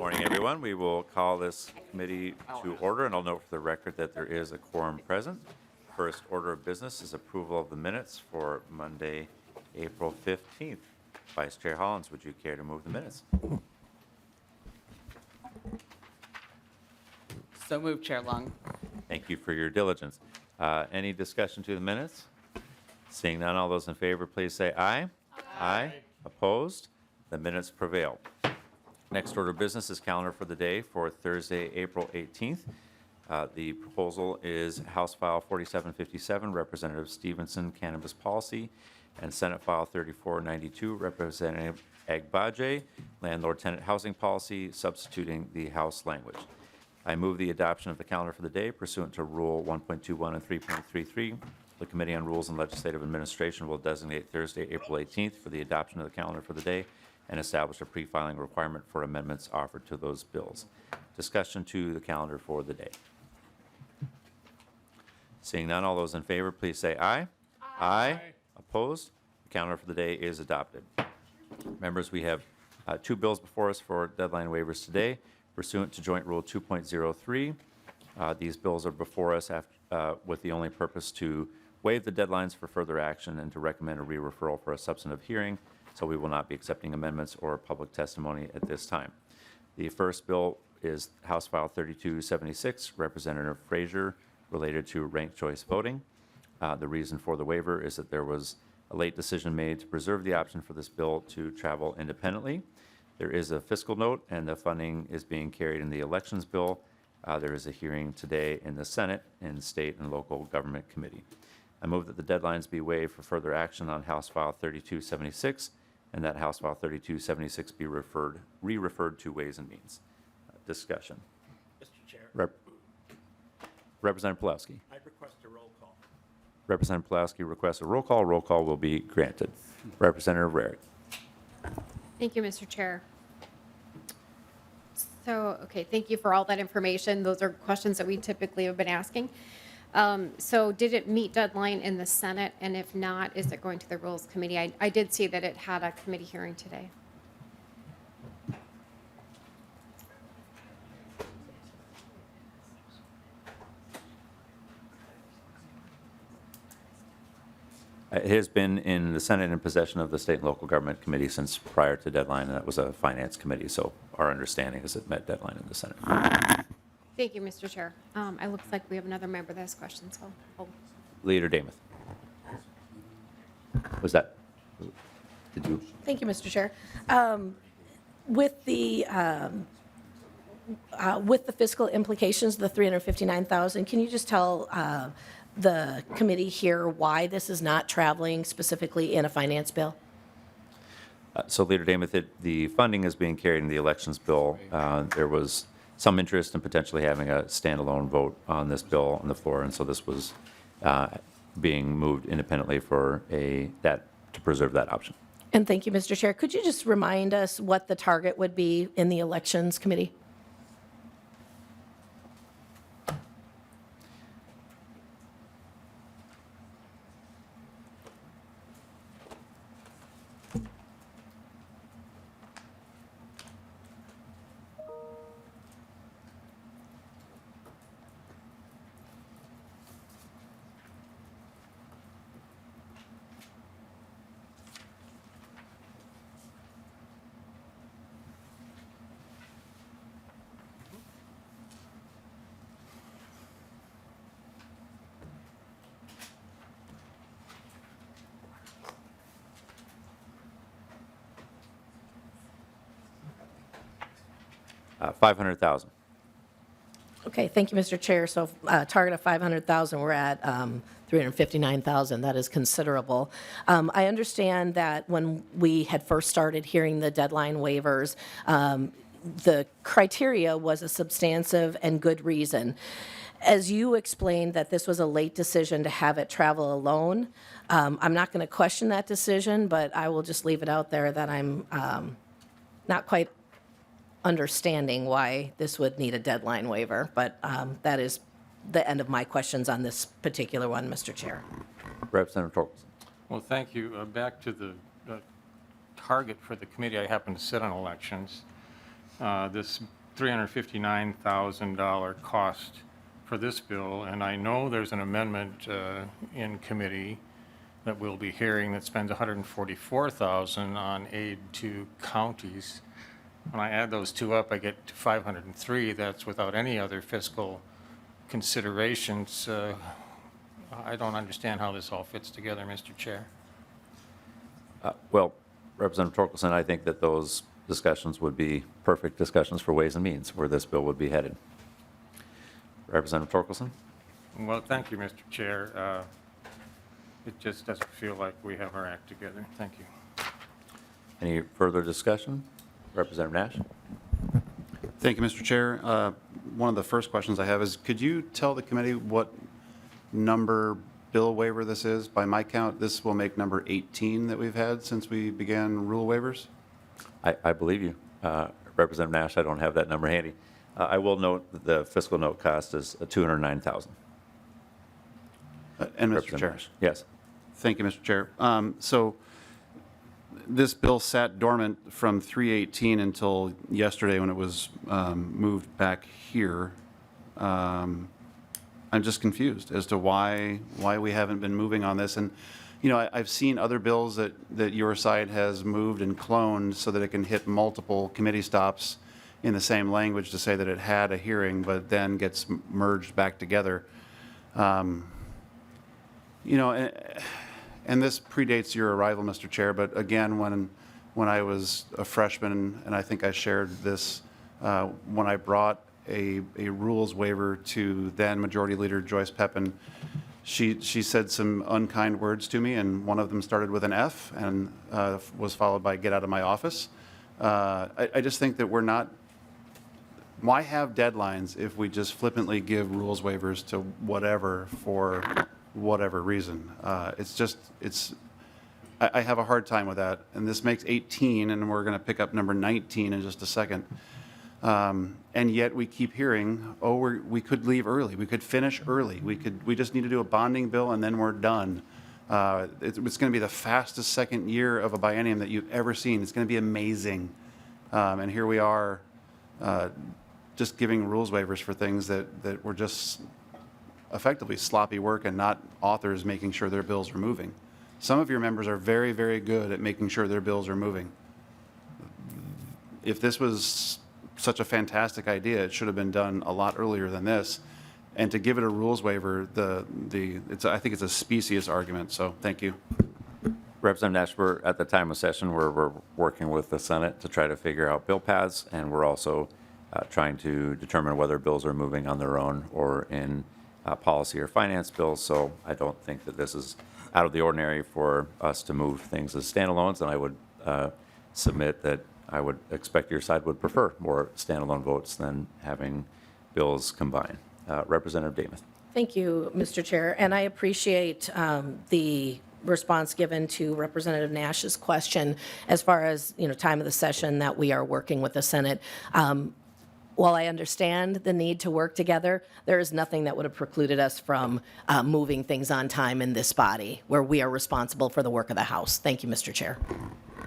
Morning, everyone. We will call this committee to order, and I'll note for the record that there is a quorum present. First order of business is approval of the minutes for Monday, April 15th. Vice Chair Hollins, would you care to move the minutes? So moved, Chair Lung. Thank you for your diligence. Any discussion to the minutes? Seeing none, all those in favor, please say aye. Aye. Opposed? The minutes prevail. Next order of business is calendar for the day for Thursday, April 18th. The proposal is House File 4757, Representative Stevenson Cannabis Policy, and Senate File 3492, Representative Agbaje, Landlord-Tenant Housing Policy, substituting the House language. I move the adoption of the calendar for the day pursuant to Rule 1.21 and 3.33. The Committee on Rules and Legislative Administration will designate Thursday, April 18th for the adoption of the calendar for the day and establish a pre-filing requirement for amendments offered to those bills. Discussion to the calendar for the day. Seeing none, all those in favor, please say aye. Aye. Opposed? The calendar for the day is adopted. Members, we have two bills before us for deadline waivers today. Pursuant to Joint Rule 2.03, these bills are before us with the only purpose to waive the deadlines for further action and to recommend a re-referral for a substantive hearing, so we will not be accepting amendments or public testimony at this time. The first bill is House File 3276, Representative Frazier, related to ranked choice voting. The reason for the waiver is that there was a late decision made to preserve the option for this bill to travel independently. There is a fiscal note, and the funding is being carried in the elections bill. There is a hearing today in the Senate and State and Local Government Committee. I move that the deadlines be waived for further action on House File 3276, and that House File 3276 be re-referred to Ways and Means. Discussion. Mr. Chair, Representative Kozlowski. I request a roll call. Representative Kozlowski requests a roll call. Roll call will be granted. Representative Rarick. Thank you, Mr. Chair. So, okay, thank you for all that information. Those are questions that we typically have been asking. So did it meet deadline in the Senate? And if not, is it going to the Rules Committee? I did see that it had a committee hearing today. It has been in the Senate in possession of the State and Local Government Committee since prior to deadline, and that was a Finance Committee, so our understanding is it met deadline in the Senate. Thank you, Mr. Chair. It looks like we have another member that has questions, so Leader Damath. Was that, did you? Thank you, Mr. Chair. With the fiscal implications, the $359,000, can you just tell the committee here why this is not traveling specifically in a finance bill? So, Leader Damath, the funding is being carried in the elections bill. There was some interest in potentially having a standalone vote on this bill on the floor, and so this was being moved independently for to preserve that option. And thank you, Mr. Chair. Could you just remind us what the target would be in the elections committee? $500,000. Okay, thank you, Mr. Chair. So target of 500,000, we're at 359,000. That is considerable. I understand that when we had first started hearing the deadline waivers, the criteria was a substantive and good reason. As you explained that this was a late decision to have it travel alone, I'm not going to question that decision, but I will just leave it out there that I'm not quite understanding why this would need a deadline waiver, but that is the end of my questions on this particular one, Mr. Chair. Representative Torkelson. Well, thank you. Back to the target for the committee, I happen to sit on elections. this $359,000 cost for this bill, and I know there's an amendment in committee that we'll be hearing that spends $144,000 on aid to counties. When I add those two up, I get to 503. That's without any other fiscal considerations. I don't understand how this all fits together, Mr. Chair. Well, Representative Torkelson, I think that those discussions would be perfect discussions for Ways and Means, where this bill would be headed. Representative Torkelson? Well, thank you, Mr. Chair. It just doesn't feel like we have our act together. Thank you. Any further discussion? Representative Nash? Thank you, Mr. Chair. One of the first questions I have is, could you tell the committee what number bill waiver this is? By my count, this will make number 18 that we've had since we began rule waivers. I believe you. Representative Nash, I don't have that number handy. I will note that the fiscal note cost is $209,000. And Mr. Representative Chair. Nash. Yes. Thank you, Mr. Chair. So this bill sat dormant from 3/18 until yesterday when it was moved back here. I'm just confused as to why we haven't been moving on this. And, you know, I've seen other bills that your side has moved and cloned so that it can hit multiple committee stops in the same language to say that it had a hearing, but then gets merged back together. You know, and this predates your arrival, Mr. Chair, but again, when I was a freshman, and I think I shared this, when I brought a rules waiver to then Majority Leader Joyce Pepin, she said some unkind words to me, and one of them started with an F and was followed by "get out of my office." I just think that we're not. Why have deadlines if we just flippantly give rules waivers to whatever for whatever reason? I have a hard time with that. And this makes 18, and we're going to pick up number 19 in just a second. And yet we keep hearing, oh, we could leave early. We could finish early. We just need to do a bonding bill, and then we're done. It's going to be the fastest second year of a biennium that you've ever seen. It's going to be amazing. And here we are just giving rules waivers for things that were just effectively sloppy work and not authors making sure their bills are moving. Some of your members are very, very good at making sure their bills are moving. If this was such a fantastic idea, it should have been done a lot earlier than this. And to give it a rules waiver, I think it's a specious argument, so thank you. Representative Nash, we're at the time of session where we're working with the Senate to try to figure out bill paths, and we're also trying to determine whether bills are moving on their own or in policy or finance bills. So I don't think that this is out of the ordinary for us to move things as standalones, and I would submit that I would expect your side would prefer more standalone votes than having bills combined. Representative Damuth. Thank you, Mr. Chair, and I appreciate the response given to Representative Nash's question as far as, you know, time of the session that we are working with the Senate. While I understand the need to work together, there is nothing that would have precluded us from moving things on time in this body, where we are responsible for the work of the House. Thank you, Mr. Chair.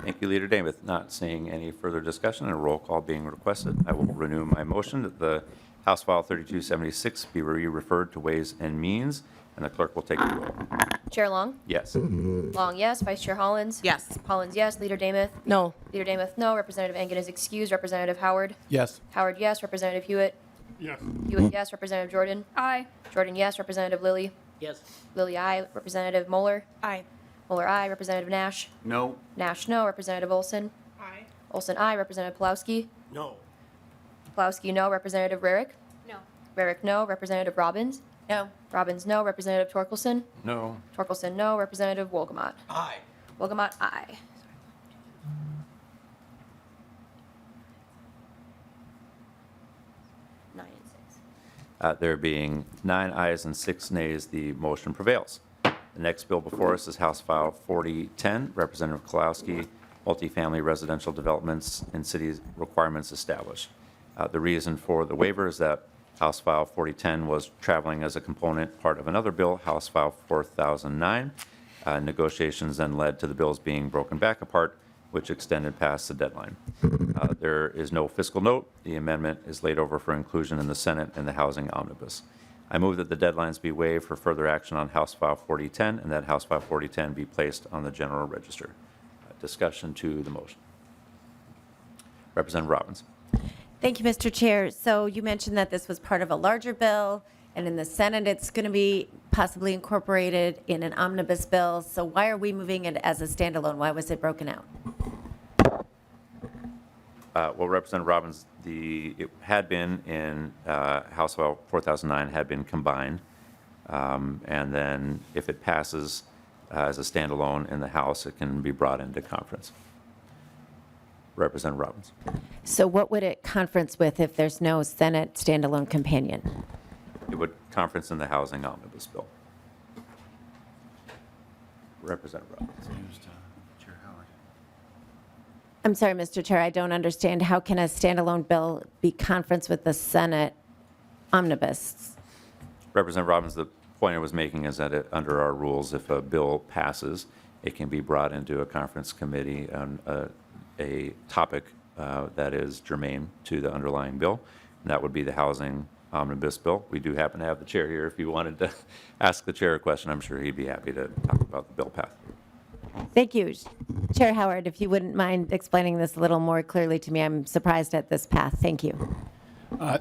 Thank you, Leader Damuth. Not seeing any further discussion and a roll call being requested, I will renew my motion that the House File 3276 be referred to Ways and Means, and the clerk will take the roll. Chair Long? Yes. Long, yes. Vice Chair Hollins? Yes. Hollins, yes. Leader Damuth? No. Leader Damuth, no. Representative Engen is excused. Representative Howard? Yes. Howard, yes. Representative Hewitt? Yes. Hewitt, yes. Representative Jordan? Aye. Jordan, yes. Representative Lilly? Yes. Lilly, aye. Representative Moeller? Aye. Moeller, aye. Representative Nash? No. Nash, no. Representative Olson? Aye. Olson, aye. Representative Pulowski? No. Pulowski, no. Representative Rarick? No. Rarick, no. Representative Robbins? No. Robbins, no. Representative Torkelson? No. Torkelson, no. Representative Wolgamott? Aye. Wolgamott, aye. Nine and six. There being 9 ayes and 6 nays, the motion prevails. The next bill before us is House File 4010, Representative Kozlowski, Multifamily Residential Developments and Cities Requirements Established. The reason for the waiver is that House File 4010 was traveling as a component part of another bill, House File 4009. Negotiations then led to the bills being broken back apart, which extended past the deadline. There is no fiscal note. The amendment is laid over for inclusion in the Senate and the Housing Omnibus. I move that the deadlines be waived for further action on House File 4010 and that House File 4010 be placed on the general register. Discussion to the motion. Representative Robbins. Thank you, Mr. Chair. So you mentioned that this was part of a larger bill, and in the Senate, it's going to be possibly incorporated in an omnibus bill. So why are we moving it as a standalone? Why was it broken out? Well, Representative Robbins, it had been in House File 4009 had been combined, and then if it passes as a standalone in the House, it can be brought into conference. Representative Robbins. So what would it conference with if there's no Senate standalone companion? It would conference in the Housing Omnibus Bill. Representative Robbins. Chair Howard. I'm sorry, Mr. Chair, I don't understand. How can a standalone bill be conference with the Senate omnibus? Representative Robbins, the point I was making is that under our rules, if a bill passes, it can be brought into a conference committee on a topic that is germane to the underlying bill, and that would be the Housing Omnibus Bill. We do happen to have the chair here. If you wanted to ask the chair a question, I'm sure he'd be happy to talk about the bill path. Thank you. Chair Howard, if you wouldn't mind explaining this a little more clearly to me, I'm surprised at this path. Thank you.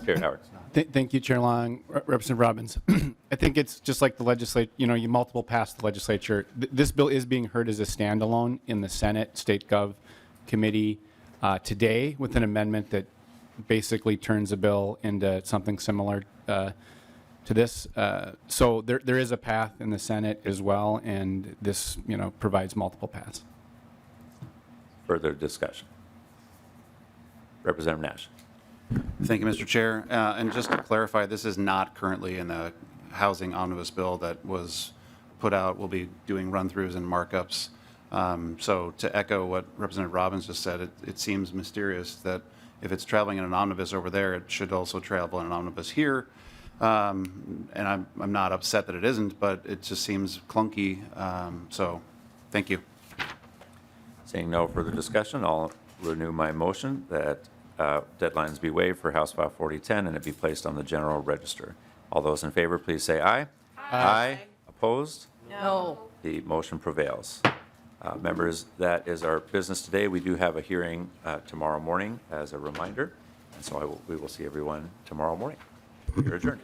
Chair Howard. Thank you, Chair Long. Representative Robbins. I think it's just like the legislature, you multiple pass the legislature. This bill is being heard as a standalone in the Senate State Gov Committee today with an amendment that basically turns a bill into something similar to this. So there is a path in the Senate as well, and this, provides multiple paths. Further discussion. Representative Nash. Thank you, Mr. Chair. And just to clarify, this is not currently in the Housing Omnibus Bill that was put out. We'll be doing run-throughs and markups. So to echo what Representative Robbins just said, it seems mysterious that if it's traveling in an omnibus over there, it should also travel in an omnibus here. And I'm not upset that it isn't, but it just seems clunky. So thank you. Seeing no further discussion, I'll renew my motion that deadlines be waived for House File 4010 and it be placed on the general register. All those in favor, please say aye. Aye. Opposed? No. The motion prevails. Members, that is our business today. We do have a hearing tomorrow morning as a reminder, and so we will see everyone tomorrow morning. You're adjourned.